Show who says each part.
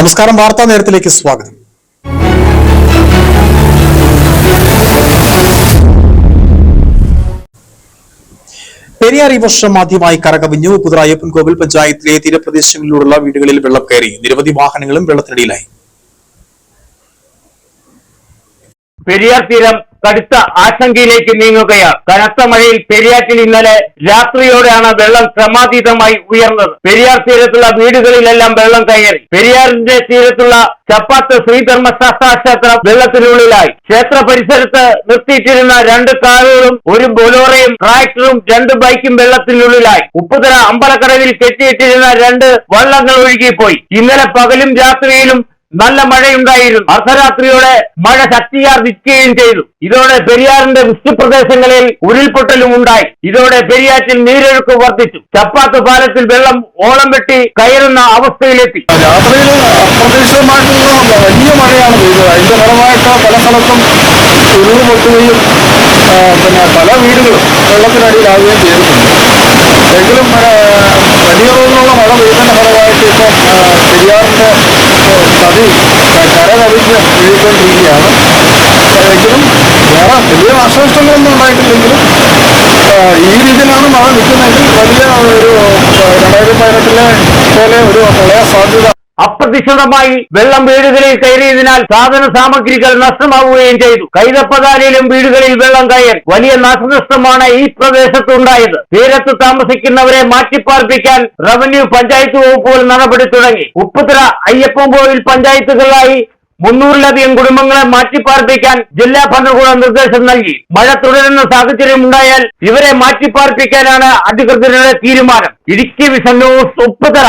Speaker 1: നമസ്കാരം, വാർത്താ നേരത്തിലേക്ക് സ്വാഗതം. പെരിയാർ ഈ വർഷം ആദ്യമായി കരകവിഞ്ഞു. ഉപ്പുതറ അയ്യപ്പൻകോവിൽ പഞ്ചായത്തിലെ തീരപ്രദേശങ്ങളിലുള്ള വീടുകളിൽ വെള്ളം കയറി. നിരവധി വാഹനങ്ങളും വെള്ളത്തിനടിയിലായി.
Speaker 2: പെരിയാർ തീരം കടുത്ത ആശങ്കയിലേക്ക് നീങ്ങുകയാണ്. കനത്ത മഴയിൽ പെരിയാറ്റിൽ ഇന്നലെ രാത്രിയോടെയാണ് വെള്ളം ക്രമാതീതമായി ഉയർന്നത്. പെരിയാർ തീരത്തുള്ള വീടുകളിലെല്ലാം വെള്ളം കയറി. പെരിയാറിന്റെ തീരത്തുള്ള ചപ്പാത്ത് ശ്രീധർമ്മശാസ്ത്ര ക്ഷേത്രം വെള്ളത്തിനുള്ളിലായി. ക്ഷേത്ര പരിസരത്ത് നിർത്തിയിട്ടിരുന്ന 2 കാറുകളും 1 ബൊലോറയും ട്രാക്ടറും 2 ബൈക്കും വെള്ളത്തിനുള്ളിലായി. ഉപ്പുതറ അമ്പലക്കടവിൽ കെട്ടിയിട്ടിരുന്ന 2 വള്ളങ്ങൾ ഒഴുകിപ്പോയി. ഇന്നലെ പകലും രാത്രിയിലും നല്ല മഴയുണ്ടായിരുന്നു. അർദ്ധരാത്രിയോടെ മഴ ശക്തിയാർജിക്കുകയും ചെയ്തു. ഇതോടെ പെരിയാറിന്റെ വൃഷ്ടിപ്രദേശങ്ങളിൽ ഉരുൾപൊട്ടലും ഉണ്ടായി. ഇതോടെ പെരിയാറ്റിൽ നീരൊഴുക്ക് വർദ്ധിച്ചു. ചപ്പാത്ത് പാലത്തിൽ വെള്ളം ഓളം വെട്ടി കയറുന്ന അവസ്ഥയിലെത്തി.
Speaker 3: രാത്രിയിൽ അപ്രതീക്ഷിതമായിട്ടുള്ള വലിയ മഴയാണ് പെയ്തത്. അതിന്റെ ഫലമായിട്ട് പല സ്ഥലത്തും ഉരുൾപൊട്ടുകയും പല വീടുകളും വെള്ളത്തിനടിയിലാവുകയും ചെയ്തിട്ടുണ്ട്. എങ്കിലും വലിയ തോതിലുള്ള മഴ പെയ്തതിന്റെ ഫലമായിട്ട് ഇപ്പം പെരിയാറിന്റെ നദി കരകവിഞ്ഞ് ഒഴുകിക്കൊണ്ടിരിക്കുകയാണ്. എങ്കിലും വേറെ വലിയ നാശനഷ്ടങ്ങളൊന്നും ഉണ്ടായിട്ടില്ലെങ്കിലും ഈ രീതിയിലാണ് മഴ നിൽക്കുന്നതെങ്കിൽ വലിയ ഒരു 2018 പോലെ ഒരു പ്രളയ സാധ്യത.
Speaker 2: അപ്രതീക്ഷിതമായി വെള്ളം വീടുകളിൽ കയറിയതിനാൽ സാധന സാമഗ്രികൾ നഷ്ടമാവുകയും ചെയ്തു. കൈതപ്പതാലിലും വീടുകളിൽ വെള്ളം കയറി. വലിയ നാശനഷ്ടമാണ് ഈ പ്രദേശത്തുണ്ടായത്. തീരത്ത് താമസിക്കുന്നവരെ മാറ്റിപ്പാർപ്പിക്കാൻ റവന്യൂ പഞ്ചായത്ത് വകുപ്പുകൾ നടപടി തുടങ്ങി. ഉപ്പുതറ അയ്യപ്പൻകോവിൽ പഞ്ചായത്തുകളിലായി 300-ലധികം കുടുംബങ്ങളെ മാറ്റിപ്പാർപ്പിക്കാൻ ജില്ലാ ഭരണകൂടം നിർദ്ദേശം നൽകി. മഴ തുടരുന്ന സാഹചര്യം ഉണ്ടായാൽ ഇവരെ മാറ്റിപ്പാർപ്പിക്കാനാണ് അധികൃതരുടെ തീരുമാനം. Idukki vision news, Upputhara.